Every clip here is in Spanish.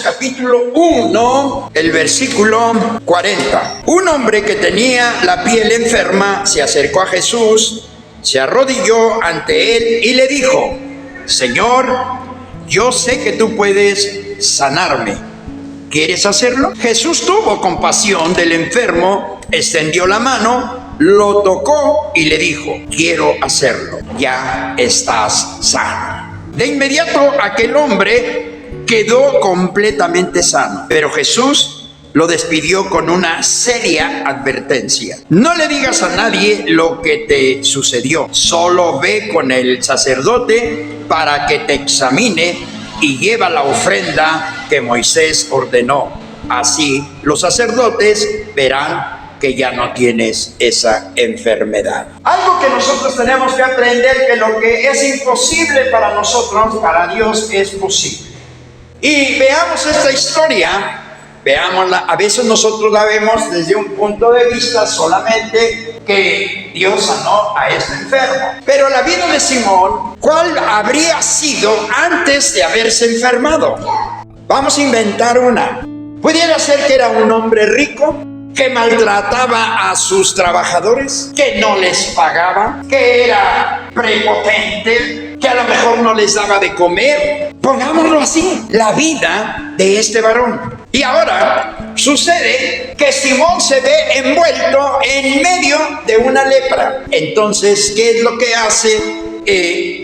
capítulo 1, el versículo 40. Un hombre que tenía la piel enferma se acercó a Jesús, se arrodilló ante él y le dijo: Señor, yo sé que tú puedes sanarme. ¿Quieres hacerlo? Jesús tuvo compasión del enfermo, extendió la mano, lo tocó y le dijo: quiero hacerlo, ya estás sano. De inmediato aquel hombre quedó completamente sano, pero Jesús lo despidió con una seria advertencia: no le digas a nadie lo que te sucedió, solo ve con el sacerdote para que te examine y lleva la ofrenda que Moisés ordenó. Así los sacerdotes verán que ya no tienes esa enfermedad. Algo que nosotros tenemos que aprender, que lo que es imposible para nosotros, para Dios es posible. Y veamos esta historia, veámosla. A veces nosotros la vemos desde un punto de vista solamente que Dios sanó a este enfermo. Pero la vida de Simón, ¿cuál habría sido antes de haberse enfermado? Vamos a inventar una. Pudiera ser que era un hombre rico, que maltrataba a sus trabajadores, que no les pagaba, que era prepotente, que a lo mejor no les daba de comer. Pongámoslo así, la vida de este varón. Y ahora sucede que Simón se ve envuelto en medio de una lepra. Entonces, ¿qué es lo que hace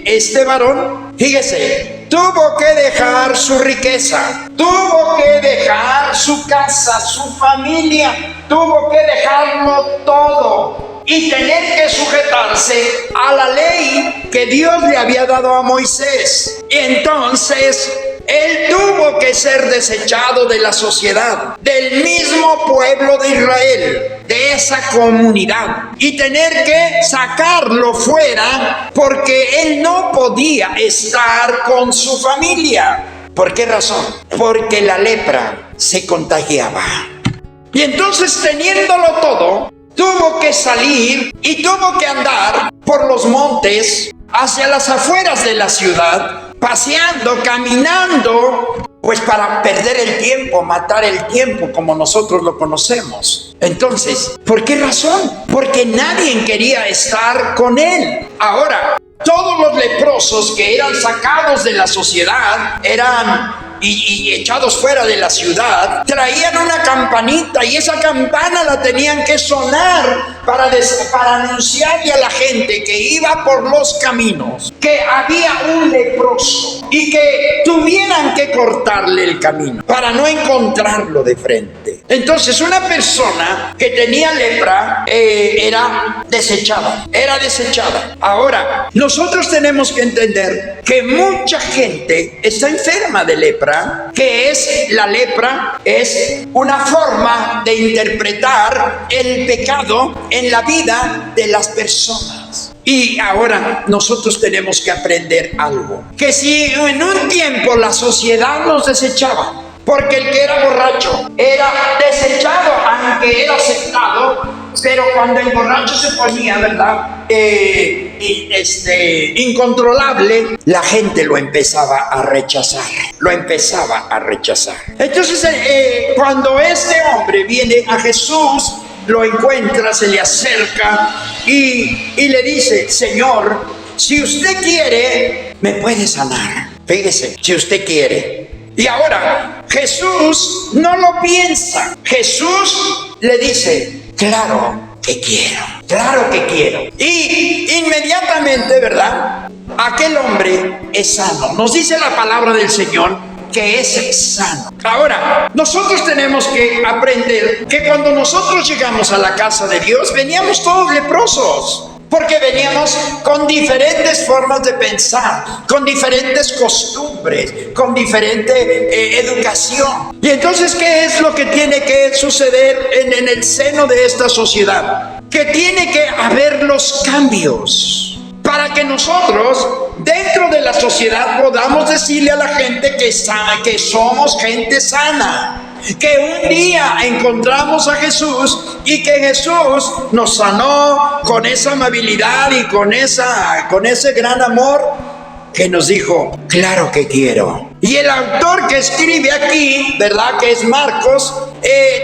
este varón? Fíjese, tuvo que dejar su riqueza, tuvo que dejar su casa, su familia, tuvo que dejarlo todo y tener que sujetarse a la ley que Dios le había dado a Moisés. Y entonces él tuvo que ser desechado de la sociedad, del mismo pueblo de Israel, de esa comunidad, y tener que sacarlo fuera porque él no podía estar con su familia. ¿Por qué razón? Porque la lepra se contagiaba. Y entonces, teniéndolo todo, tuvo que salir y tuvo que andar por los montes hacia las afueras de la ciudad, paseando, caminando, pues para perder el tiempo, matar el tiempo como nosotros lo conocemos. Entonces, ¿por qué razón? Porque nadie quería estar con él. Ahora, todos los leprosos que eran sacados de la sociedad, eran y echados fuera de la ciudad, traían una campanita, y esa campana la tenían que sonar para anunciarle a la gente que iba por los caminos que había un leproso y que tuvieran que cortarle el camino para no encontrarlo de frente. Entonces, una persona que tenía lepra era desechada. Ahora, nosotros tenemos que entender que mucha gente está enferma de lepra, que es la lepra, es una forma de interpretar el pecado en la vida de las personas. Y ahora nosotros tenemos que aprender algo, que si en un tiempo la sociedad nos desechaba, porque el que era borracho era desechado, aunque era aceptado, pero cuando el borracho se ponía, ¿verdad?, incontrolable, la gente lo empezaba a rechazar. Entonces, cuando este hombre viene a Jesús, lo encuentra, se le acerca y le dice: Señor, si usted quiere, me puede sanar. Fíjese, si usted quiere. Y ahora Jesús no lo piensa. Jesús le dice: claro que quiero. Y inmediatamente, ¿verdad?, aquel hombre es sano. Nos dice la palabra del Señor que es sano. Ahora, nosotros tenemos que aprender que cuando nosotros llegamos a la casa de Dios, veníamos todos leprosos, porque veníamos con diferentes formas de pensar, con diferentes costumbres, con diferente educación. Y entonces, ¿qué es lo que tiene que suceder en el seno de esta sociedad? Que tiene que haber los cambios para que nosotros, dentro de la sociedad, podamos decirle a la gente que somos gente sana. Que un día encontramos a Jesús y que Jesús nos sanó con esa amabilidad y con ese gran amor que nos dijo, claro que quiero. Y el autor que escribe aquí, ¿verdad? Que es Marcos,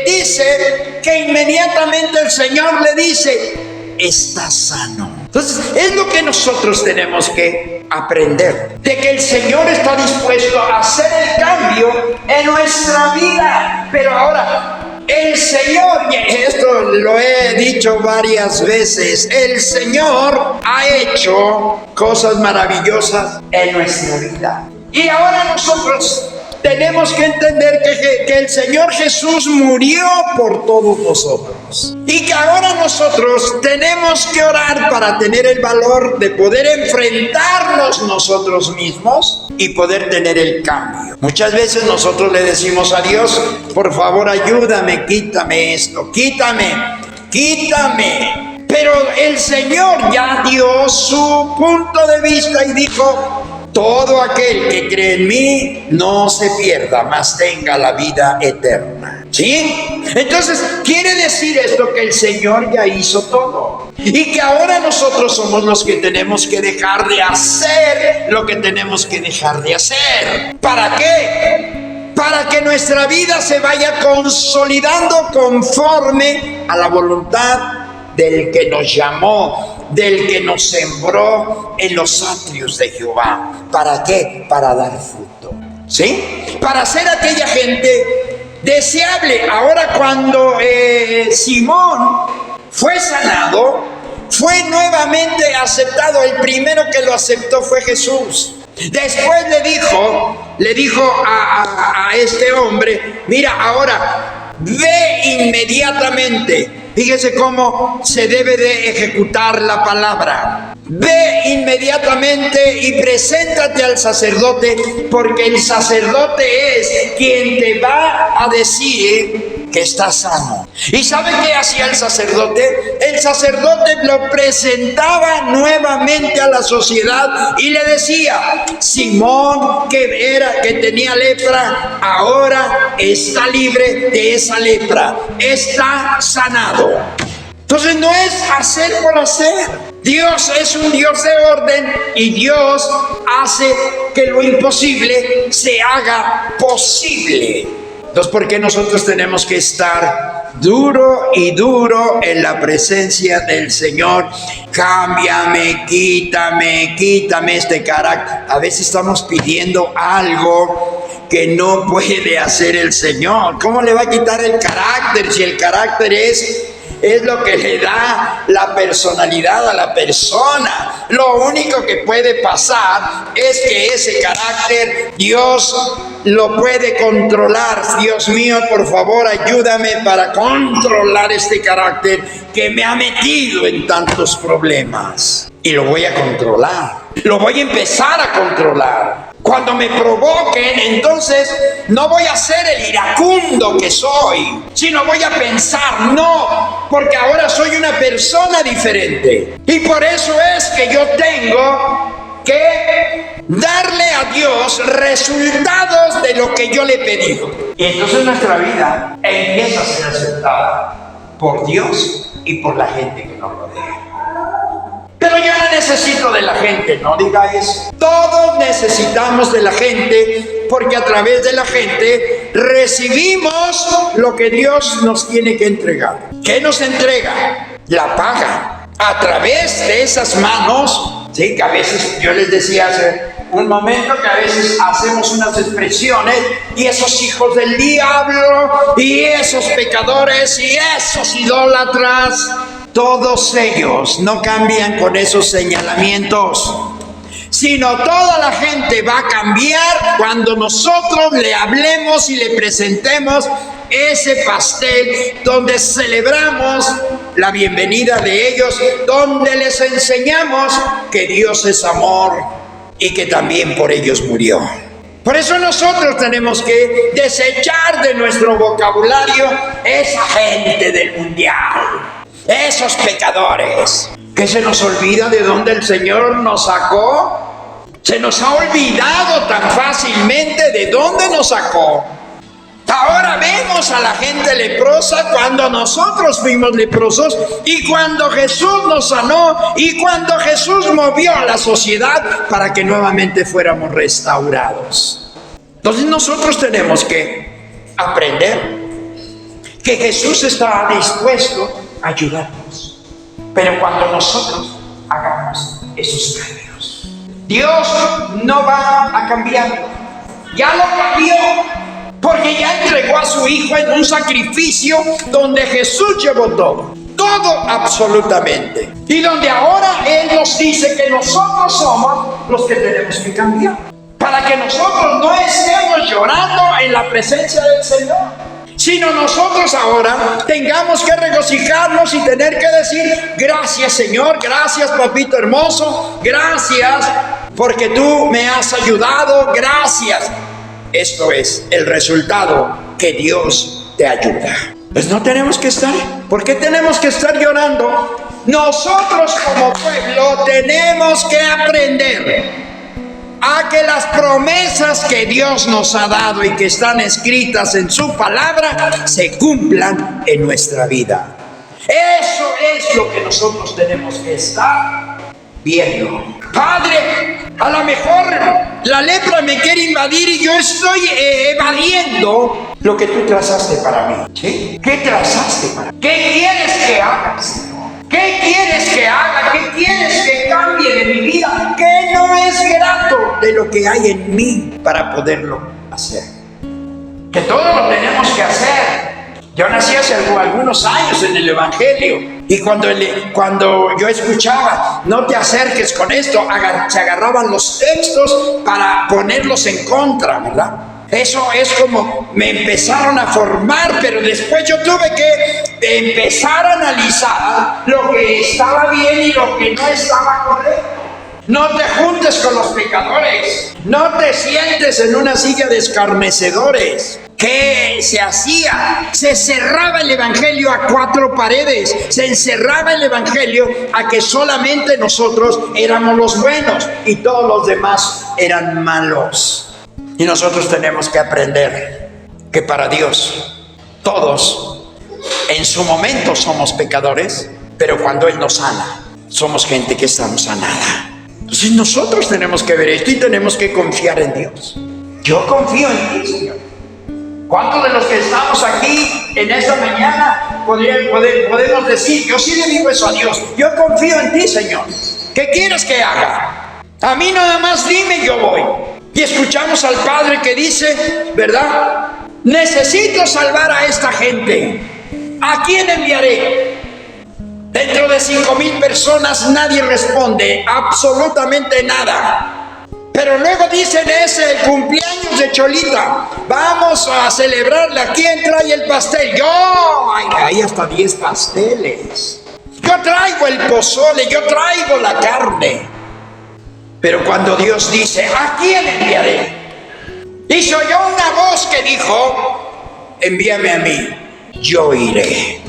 dice que inmediatamente el Señor le dice, está sano. Entonces, es lo que nosotros tenemos que aprender, de que el Señor está dispuesto a hacer el cambio en nuestra vida. Pero ahora, el Señor, y esto lo he dicho varias veces, el Señor ha hecho cosas maravillosas en nuestra vida. Y ahora nosotros tenemos que entender que el Señor Jesús murió por todos nosotros. Y que ahora nosotros tenemos que orar para tener el valor de poder enfrentarnos nosotros mismos y poder tener el cambio. Muchas veces nosotros le decimos a Dios, por favor ayúdame, quítame esto, quítame. Pero el Señor ya dio su punto de vista y dijo, todo aquel que cree en mí no se pierda, mas tenga la vida eterna. ¿Sí? Entonces, quiere decir esto que el Señor ya hizo todo. Y que ahora nosotros somos los que tenemos que dejar de hacer lo que tenemos que dejar de hacer. ¿Para qué? Para que nuestra vida se vaya consolidando conforme a la voluntad del que nos llamó, del que nos sembró en los atrios de Jehová. ¿Para qué? Para dar fruto. ¿Sí? Para ser aquella gente deseable. Ahora cuando Simón fue sanado, fue nuevamente aceptado. El primero que lo aceptó fue Jesús. Después le dijo a este hombre, mira, ahora ve inmediatamente. Fíjese cómo se debe de ejecutar la palabra. Ve inmediatamente y preséntate al sacerdote, porque el sacerdote es quien te va a decir que estás sano. ¿Y sabe qué hacía el sacerdote? El sacerdote lo presentaba nuevamente a la sociedad y le decía, Simón, que tenía lepra, ahora está libre de esa lepra, está sanado. Entonces no es hacer por hacer. Dios es un Dios de orden y Dios hace que lo imposible se haga posible. Entonces, ¿por qué nosotros tenemos que estar duro y duro en la presencia del Señor? Cámbiame, quítame este carácter. A veces estamos pidiendo algo que no puede hacer el Señor. ¿Cómo le va a quitar el carácter si el carácter es lo que le da la personalidad a la persona? Lo único que puede pasar es que ese carácter Dios lo puede controlar. Dios mío, por favor, ayúdame para controlar este carácter que me ha metido en tantos problemas. Y lo voy a controlar. Lo voy a empezar a controlar. Cuando me provoquen, entonces no voy a ser el iracundo que soy, sino voy a pensar, no, porque ahora soy una persona diferente. Y por eso es que yo tengo que darle a Dios resultados de lo que yo le he pedido. Y entonces nuestra vida empieza a ser aceptada por Dios y por la gente que nos rodea. Pero yo no necesito de la gente, no diga eso. Todos necesitamos de la gente, porque a través de la gente recibimos lo que Dios nos tiene que entregar. ¿Qué nos entrega? La paga. A través de esas manos, sí, que a veces yo les decía hace un momento que a veces hacemos unas expresiones y esos hijos del diablo y esos pecadores y esos idólatras, todos ellos no cambian con esos señalamientos, sino toda la gente va a cambiar cuando nosotros le hablemos y le presentemos ese pastel donde celebramos la bienvenida de ellos, donde les enseñamos que Dios es amor y que también por ellos murió. Por eso nosotros tenemos que desechar de nuestro vocabulario esa gente del mundial, esos pecadores, que se nos olvida de dónde el Señor nos sacó. Se nos ha olvidado tan fácilmente de dónde nos sacó. Ahora vemos a la gente leprosa cuando nosotros fuimos leprosos, y cuando Jesús nos sanó, y cuando Jesús movió a la sociedad para que nuevamente fuéramos restaurados. Entonces nosotros tenemos que aprender que Jesús está dispuesto a ayudarnos, pero cuando nosotros hagamos esos cambios. Dios no va a cambiarlo, ya lo cambió, porque ya entregó a su Hijo en un sacrificio donde Jesús llevó todo absolutamente, y donde ahora Él nos dice que nosotros somos los que tenemos que cambiar, para que nosotros no estemos llorando en la presencia del Señor, sino nosotros ahora tengamos que regocijarnos y tener que decir: gracias, Señor, gracias, papito hermoso, gracias porque tú me has ayudado, gracias. Esto es el resultado, que Dios te ayuda. Pues no tenemos que estar. ¿Por qué tenemos que estar llorando? Nosotros como pueblo tenemos que aprender a que las promesas que Dios nos ha dado y que están escritas en su palabra se cumplan en nuestra vida. Eso es lo que nosotros tenemos que estar viendo. Padre, a lo mejor la lepra me quiere invadir y yo estoy evadiendo lo que tú trazaste para mí. ¿Sí? ¿Qué trazaste para mí? ¿Qué quieres que haga, Señor? ¿Qué quieres que haga? ¿Qué quieres que cambie de mi vida? ¿Qué no es grato de lo que hay en mí para poderlo hacer? Que todo lo tenemos que hacer. Yo nací hace algunos años en el Evangelio, y cuando yo escuchaba: no te acerques con esto, se agarraban los textos para ponerlos en contra, ¿verdad? Eso es como me empezaron a formar, pero después yo tuve que empezar a analizar lo que estaba bien y lo que no estaba correcto. No te juntes con los pecadores, no te sientes en una silla de escarnecedores. ¿Qué se hacía? Se cerraba el Evangelio a cuatro paredes, se encerraba el Evangelio a que solamente nosotros éramos los buenos y todos los demás eran malos. Y nosotros tenemos que aprender que para Dios todos en su momento somos pecadores, pero cuando Él nos sana, somos gente que estamos sanada. Entonces nosotros tenemos que ver esto y tenemos que confiar en Dios. Yo confío en ti, Señor. ¿Cuántos de los que estamos aquí en esta mañana podemos decir: yo sí le digo eso a Dios, yo confío en ti, Señor? ¿Qué quieres que haga? A mí nada más dime, yo voy. Y escuchamos al Padre que dice, ¿verdad? Necesito salvar a esta gente. ¿A quién enviaré? Dentro de 5,000 personas nadie responde absolutamente nada. Pero luego dicen: es el cumpleaños de Cholita, vamos a celebrarla. ¿Quién trae el pastel? Yo. Hay hasta 10 pasteles. Yo traigo el pozole, yo traigo la carne. Pero cuando Dios dice: ¿a quién enviaré? Y se oyó una voz que dijo: envíame a mí, yo iré.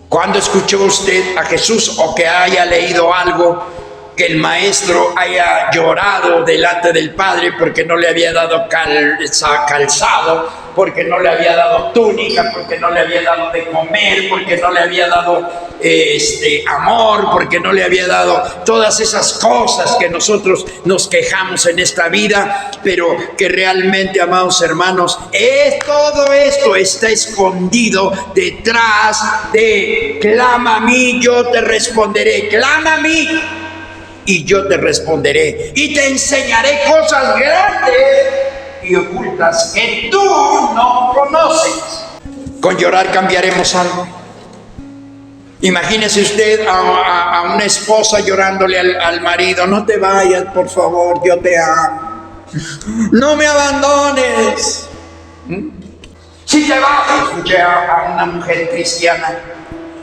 ¿Cuándo escuchó usted a Jesús, o que haya leído algo, que el maestro haya llorado delante del Padre porque no le había dado calzado, porque no le había dado túnica, porque no le había dado de comer, porque no le había dado amor, porque no le había dado todas esas cosas que nosotros nos quejamos en esta vida, pero que realmente, amados hermanos, todo esto está escondido detrás de: clama a mí, yo te responderé. Clama a mí y yo te responderé, y te enseñaré cosas grandes y ocultas que tú no conoces. ¿Con llorar cambiaremos algo? Imagínese usted a una esposa llorándole al marido: no te vayas, por favor, yo te amo, no me abandones. Si te vas, escuché a una mujer cristiana: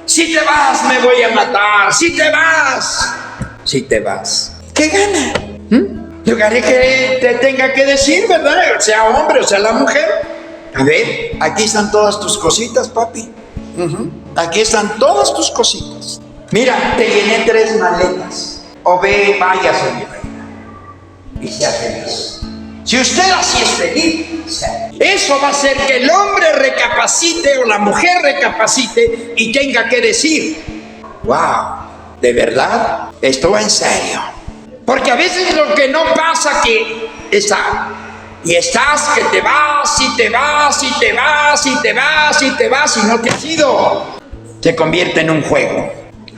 si te vas me voy a matar, si te vas. Si te vas, ¿qué gana? Lugar que te tenga que decir, ¿verdad? Sea hombre o sea la mujer: a ver, aquí están todas tus cositas, papi. Aquí están todas tus cositas. Mira, te llené 3 maletas. O váyase, mi reina, y sea feliz. Si usted así es feliz, eso va a hacer que el hombre recapacite o la mujer recapacite y tenga que decir, wow, ¿de verdad? ¿Esto va en serio? Porque a veces lo que no pasa que estás que te vas y te vas y te vas y te vas y te vas y no te has ido. Se convierte en un juego.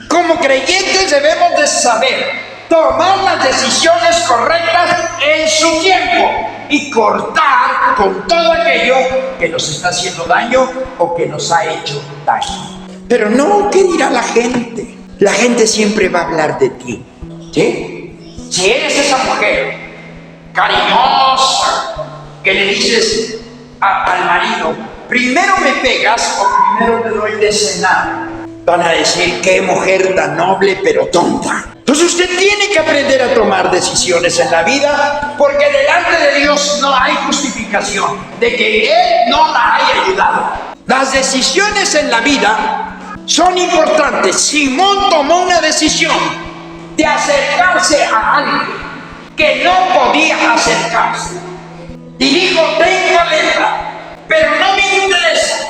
Como creyentes debemos de saber tomar las decisiones correctas en su tiempo y cortar con todo aquello que nos está haciendo daño o que nos ha hecho daño. Pero no, ¿qué dirá la gente? La gente siempre va a hablar de ti, ¿sí? Si eres esa mujer cariñosa que le dices al marido, primero me pegas o primero te doy de cenar, van a decir, qué mujer tan noble pero tonta. Entonces usted tiene que aprender a tomar decisiones en la vida, porque delante de Dios no hay justificación de que Él no la haya ayudado. Las decisiones en la vida son importantes. Simón tomó una decisión de acercarse a alguien que no podía acercarse. Y dijo, tengo letra, pero no me interesa.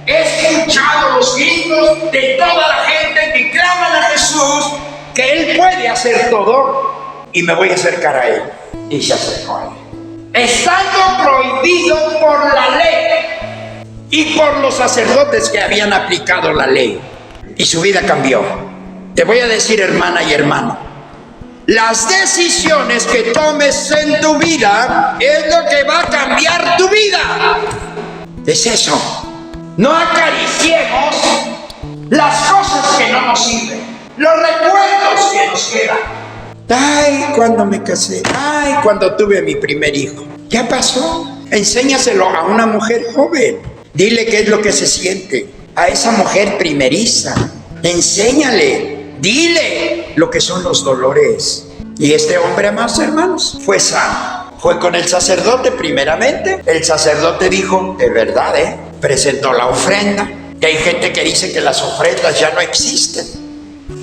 He escuchado los gritos de toda la gente que claman a Jesús, que Él puede hacer todo, y me voy a acercar a Él. Y se acercó a Él. Estando prohibido por la ley y por los sacerdotes que habían aplicado la ley. Y su vida cambió. Te voy a decir, hermana y hermano, las decisiones que tomes en tu vida es lo que va a cambiar tu vida. Es eso. No acariciemos las cosas que no nos sirven, los recuerdos que nos quedan. Ay, cuando me casé, ay, cuando tuve mi primer hijo. ¿Qué pasó? Enséñaselo a una mujer joven. Dile qué es lo que se siente. A esa mujer primeriza, enséñale, dile lo que son los dolores. Y este hombre, más hermanos, fue sano. Fue con el sacerdote primeramente. El sacerdote dijo, es verdad, presentó la ofrenda. Que hay gente que dice que las ofrendas ya no existen.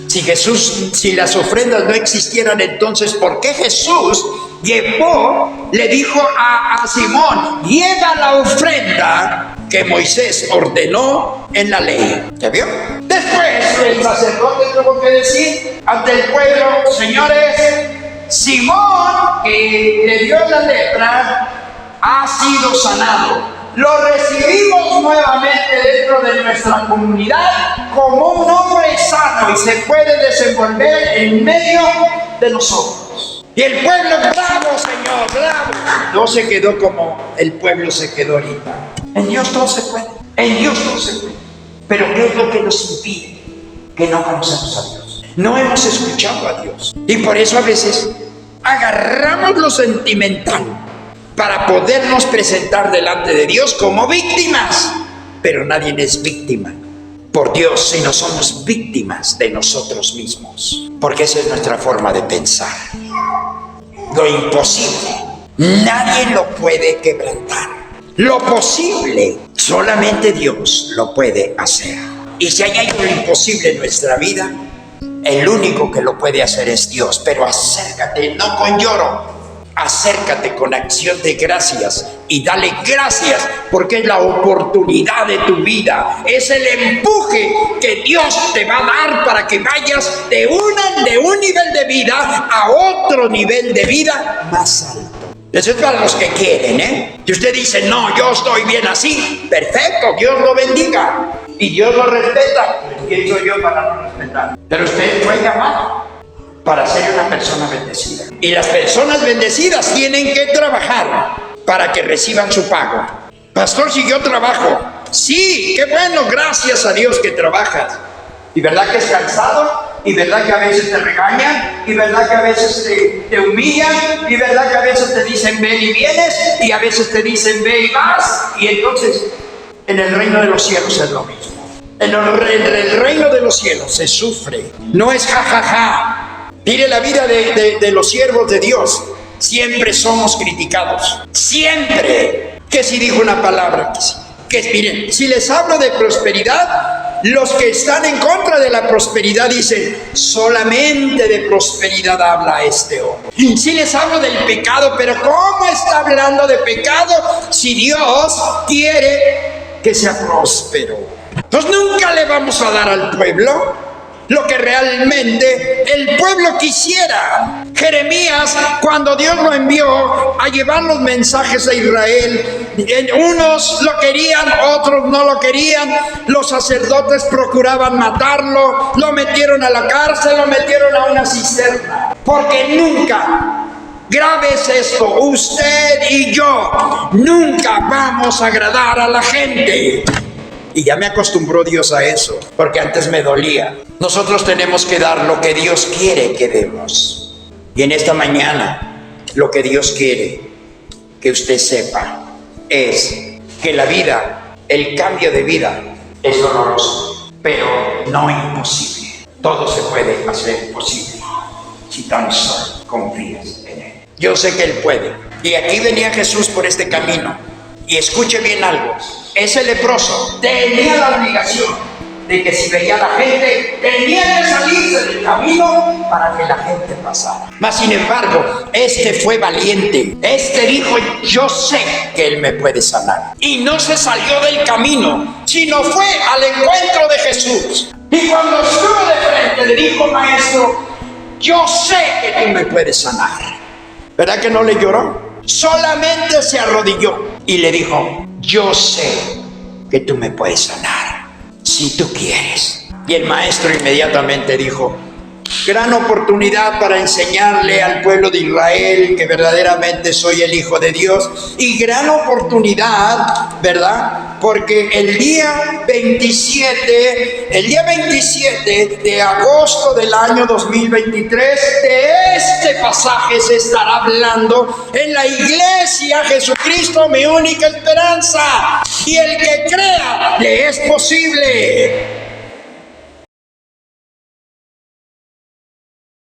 Si las ofrendas no existieran, entonces, ¿por qué Jesús le dijo a Simón, lleva la ofrenda que Moisés ordenó en la ley? ¿Ya vio? Después el sacerdote tuvo que decir ante el pueblo, señores, Simón, que le dio la lepra, ha sido sanado. Lo recibimos nuevamente dentro de nuestra comunidad como un hombre sano y se puede desenvolver en medio de nosotros. Y el pueblo, bravo Señor, bravo. No se quedó como el pueblo se quedó ahorita. En Dios todo se puede, en Dios todo se puede. Pero ¿qué es lo que nos impide? Que no conocemos a Dios. No hemos escuchado a Dios. Y por eso a veces agarramos lo sentimental para podernos presentar delante de Dios como víctimas. Pero nadie es víctima por Dios, sino somos víctimas de nosotros mismos. Porque esa es nuestra forma de pensar. Lo imposible, nadie lo puede quebrantar. Lo posible, solamente Dios lo puede hacer. Y si hay algo imposible en nuestra vida, el único que lo puede hacer es Dios. Pero acércate, no con lloro. Acércate con acción de gracias y dale gracias, porque es la oportunidad de tu vida, es el empuje que Dios te va a dar para que vayas de un nivel de vida a otro nivel de vida más alto. Eso es para los que quieren, Si usted dice, no, yo estoy bien así, perfecto, Dios lo bendiga y Dios lo respeta. ¿Quién soy yo para no respetar? Pero usted fue llamado para ser una persona bendecida. Y las personas bendecidas tienen que trabajar para que reciban su pago. Pastor, si yo trabajo, sí, qué bueno, gracias a Dios que trabajas. Y verdad que es cansado, y verdad que a veces te regañan, y verdad que a veces te humillan, y verdad que a veces te dicen ven y vienes, y a veces te dicen ve y vas. Y entonces en el reino de los cielos es lo mismo. En el reino de los cielos se sufre, no es jajaja. Mire la vida de los siervos de Dios. Siempre somos criticados. Siempre. Que si dijo una palabra. Miren, si les hablo de prosperidad, Los que están en contra de la prosperidad dicen, solamente de prosperidad habla este hombre. Y sí les hablo del pecado, pero ¿cómo está hablando de pecado si Dios quiere que sea próspero? Entonces nunca le vamos a dar al pueblo lo que realmente el pueblo quisiera. Jeremías, cuando Dios lo envió a llevar los mensajes a Israel, unos lo querían, otros no lo querían. Los sacerdotes procuraban matarlo, lo metieron a la cárcel, lo metieron a una cisterna. Porque nunca, grave es esto, usted y yo nunca vamos a agradar a la gente. Y ya me acostumbró Dios a eso, porque antes me dolía. Nosotros tenemos que dar lo que Dios quiere que demos. Y en esta mañana, lo que Dios quiere que usted sepa es que la vida, el cambio de vida, es doloroso, pero no imposible. Todo se puede hacer posible si tan solo confías en Él. Yo sé que Él puede. Y aquí venía Jesús por este camino. Y escuche bien algo. Ese leproso tenía la obligación de que si veía a la gente, tenía que salirse del camino para que la gente pasara. Mas sin embargo, este fue valiente. Este dijo, yo sé que Él me puede sanar. Y no se salió del camino, sino fue al encuentro de Jesús. Y cuando estuvo de frente, le dijo, maestro, yo sé que tú me puedes sanar. ¿Verdad que no le lloró? Solamente se arrodilló y le dijo, yo sé que tú me puedes sanar, si tú quieres. Y el maestro inmediatamente dijo, gran oportunidad para enseñarle al pueblo de Israel que verdaderamente soy el Hijo de Dios. Y gran oportunidad, ¿verdad? Porque el día 27 de agosto del año 2023, de este pasaje se estará hablando en la iglesia Jesucristo, mi única esperanza. Y el que crea, le es posible.